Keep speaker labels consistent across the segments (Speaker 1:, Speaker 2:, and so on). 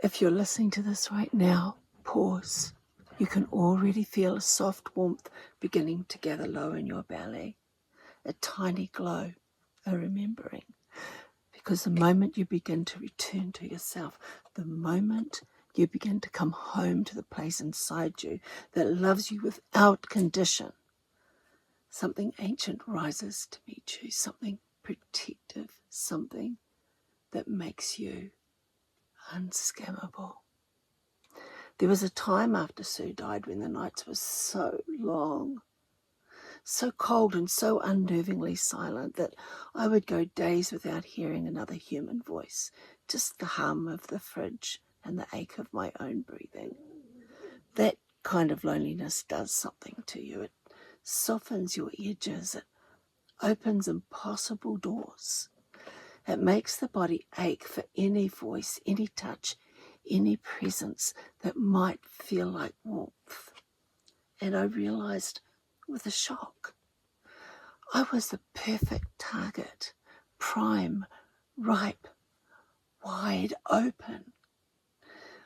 Speaker 1: If you're listening to this right now, pause. You can already feel a soft warmth beginning to gather low in your belly, a tiny glow, a remembering. Because the moment you begin to return to yourself, the moment you begin to come home to the place inside you that loves you without condition, something ancient rises to meet you, something protective, something that makes you unscammable. There was a time after Sue died when the nights were so long, so cold and so unnervingly silent that I would go days without hearing another human voice, just the hum of the fridge and the ache of my own breathing. That kind of loneliness does something to you. It softens your edges. It opens impossible doors. It makes the body ache for any voice, any touch, any presence that might feel like warmth. And I realized with a shock, I was the perfect target, prime, ripe, wide open.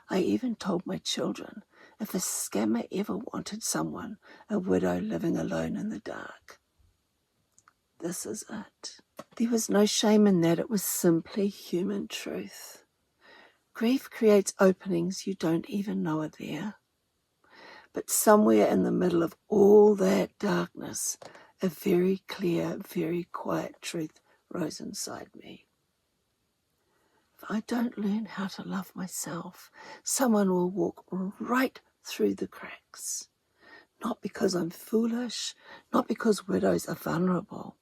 Speaker 1: I even told my children, if a scammer ever wanted someone, a widow living alone in the dark, this is it. There was no shame in that. It was simply human truth. Grief creates openings you don't even know are there. But somewhere in the middle of all that darkness, a very clear, very quiet truth rose inside me. If I don't learn how to love myself, someone will walk right through the cracks. Not because I'm foolish, not because widows are vulnerable,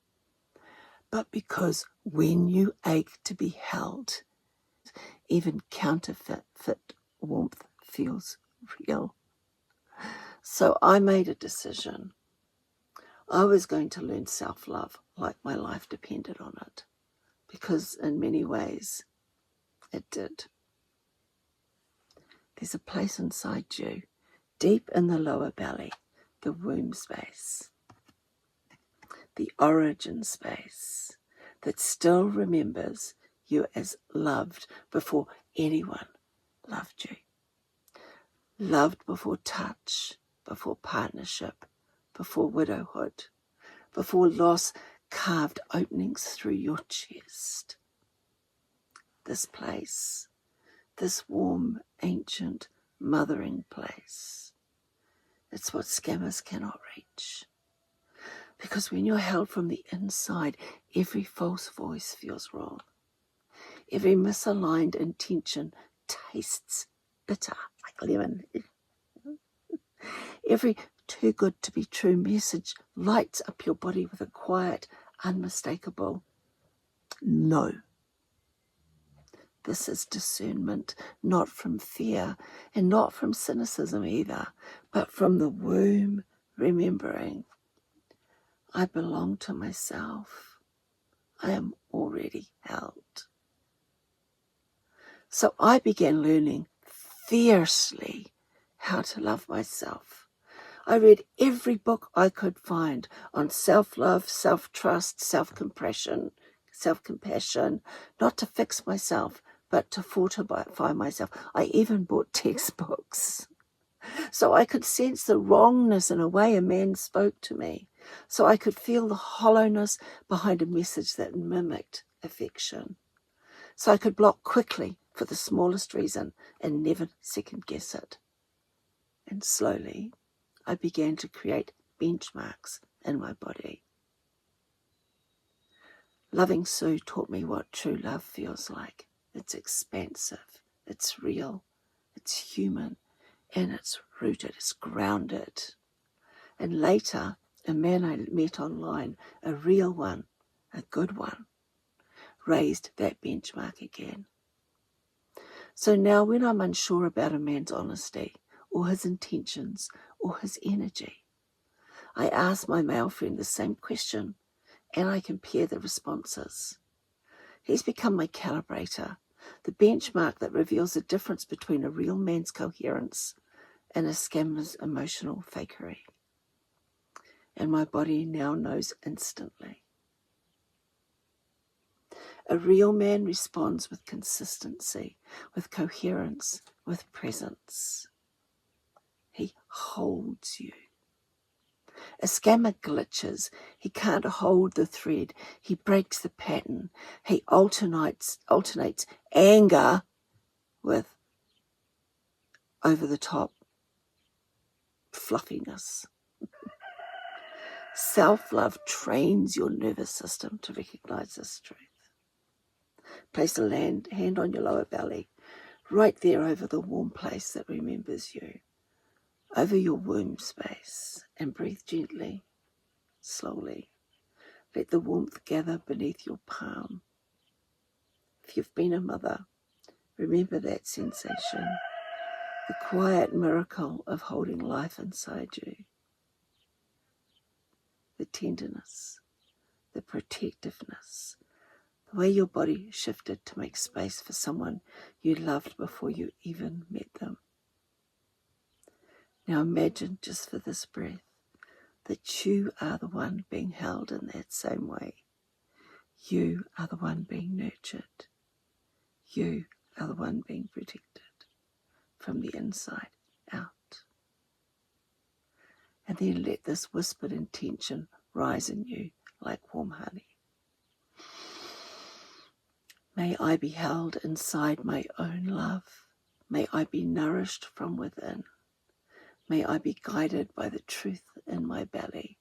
Speaker 1: but because when you ache to be held, even counterfeit warmth feels real. So I made a decision. I was going to learn self-love like my life depended on it, because in many ways it did. There's a place inside you, deep in the lower belly, the womb space, the origin space, that still remembers you as loved before anyone loved you. Loved before touch, before partnership, before widowhood, before loss carved openings through your chest. This place, this warm, ancient, mothering place, it's what scammers cannot reach. Because when you're held from the inside, every false voice feels wrong. Every misaligned intention tastes bitter, like lemon. Every too good to be true message lights up your body with a quiet, unmistakable no. This is discernment, not from fear and not from cynicism either, but from the womb remembering. I belong to myself. I am already held. So I began learning fiercely how to love myself. I read every book I could find on self-love, self-trust, self-compassion, not to fix myself, but to fortify myself. I even bought textbooks. So I could sense the wrongness in a way a man spoke to me. So I could feel the hollowness behind a message that mimicked affection. So I could block quickly for the smallest reason and never second guess it. And slowly, I began to create benchmarks in my body. Loving Sue taught me what true love feels like. It's expansive, it's real, it's human, and it's rooted, it's grounded. And later, a man I met online, a real one, a good one, raised that benchmark again. So now when I'm unsure about a man's honesty, or his intentions, or his energy, I ask my male friend the same question, and I compare the responses. He's become my calibrator, the benchmark that reveals the difference between a real man's coherence and a scammer's emotional fakery. And my body now knows instantly. A real man responds with consistency, with coherence, with presence. He holds you. A scammer glitches. He can't hold the thread. He breaks the pattern. He alternates anger with over-the-top fluffiness. Self-love trains your nervous system to recognize this truth. Place a hand on your lower belly, right there over the warm place that remembers you, over your womb space, and breathe gently, slowly. Let the warmth gather beneath your palm. If you've been a mother, remember that sensation, the quiet miracle of holding life inside you, the tenderness, the protectiveness, the way your body shifted to make space for someone you loved before you even met them. Now imagine, just for this breath, that you are the one being held in that same way. You are the one being nurtured. You are the one being protected from the inside out. And then let this whispered intention rise in you like warm honey. May I be held inside my own love. May I be nourished from within. May I be guided by the truth in my belly.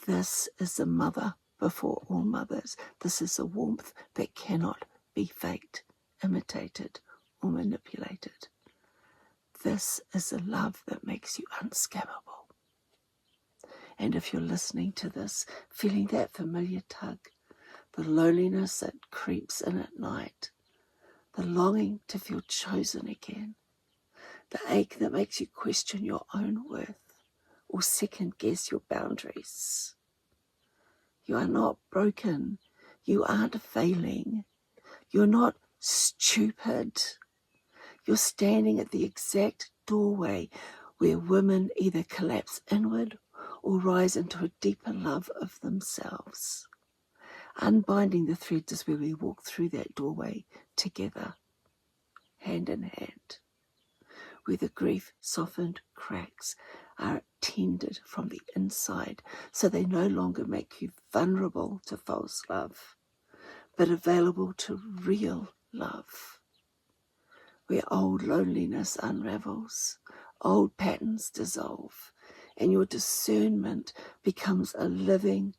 Speaker 1: This is the mother before all mothers. This is a warmth that cannot be faked, imitated, or manipulated. This is a love that makes you unscammable. And if you're listening to this, feeling that familiar tug, the loneliness that creeps in at night, the longing to feel chosen again, the ache that makes you question your own worth or second guess your boundaries. You are not broken. You aren't failing. You're not stupid. You're standing at the exact doorway where women either collapse inward or rise into a deeper love of themselves. Unbinding the threads is where we walk through that doorway together, hand in hand, where the grief-softened cracks are tended from the inside, so they no longer make you vulnerable to false love, but available to real love, where old loneliness unravels, old patterns dissolve, and your discernment becomes a living,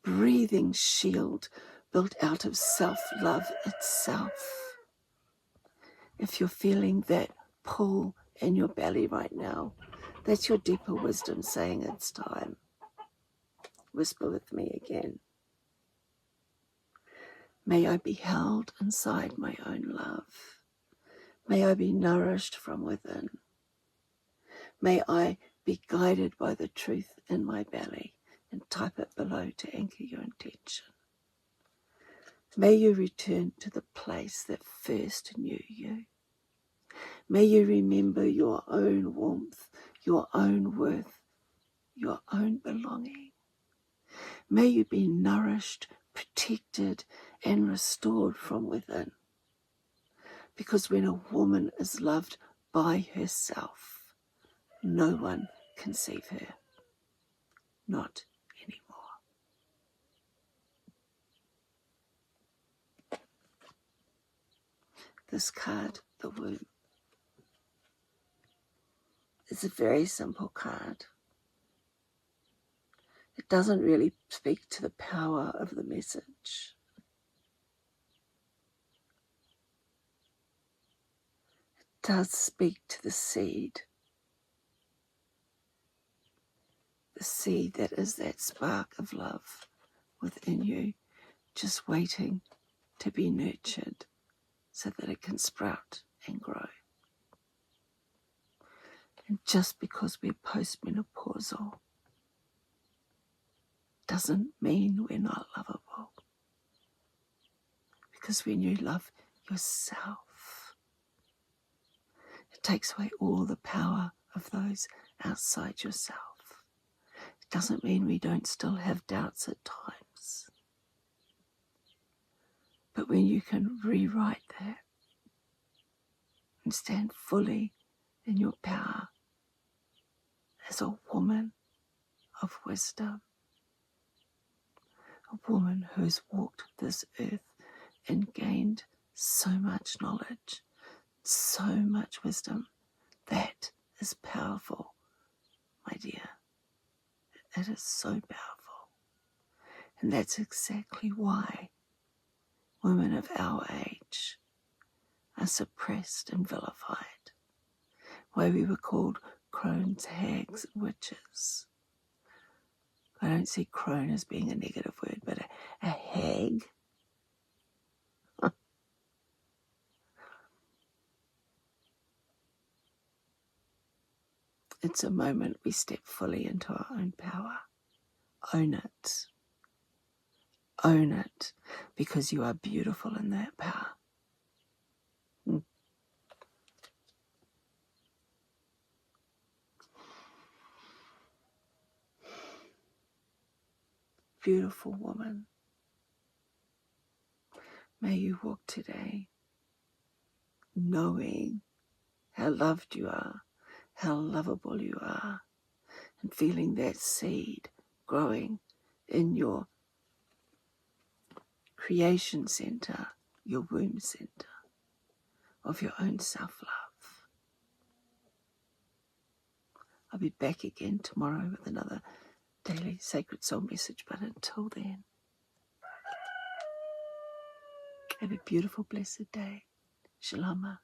Speaker 1: breathing shield built out of self-love itself. If you're feeling that pull in your belly right now, that's your deeper wisdom saying it's time. Whisper with me again. May I be held inside my own love. May I be nourished from within. May I be guided by the truth in my belly, and type it below to anchor your intention. May you return to the place that first knew you. May you remember your own warmth, your own worth, your own belonging. May you be nourished, protected, and restored from within. Because when a woman is loved by herself, no one can save her. Not anymore. This card, the womb, is a very simple card. It doesn't really speak to the power of the message. It does speak to the seed that is that spark of love within you, just waiting to be nurtured so that it can sprout and grow. And just because we're postmenopausal doesn't mean we're not lovable. Because when you love yourself, it takes away all the power of those outside yourself. It doesn't mean we don't still have doubts at times. But when you can rewrite that and stand fully in your power as a woman of wisdom, a woman who has walked this earth and gained so much knowledge, so much wisdom, that is powerful, my dear. It is so powerful. And that's exactly why women of our age are suppressed and vilified, why we were called crones, hags, and witches. I don't see crone as being a negative word, but a hag. It's a moment we step fully into our own power. Own it. Own it, because you are beautiful in that power. Beautiful woman. May you walk today knowing how loved you are, how lovable you are, and feeling that seed growing in your creation center, your womb center of your own self-love. I'll be back again tomorrow with another daily Sacred Soul message, but until then, have a beautiful, blessed day. Shalom.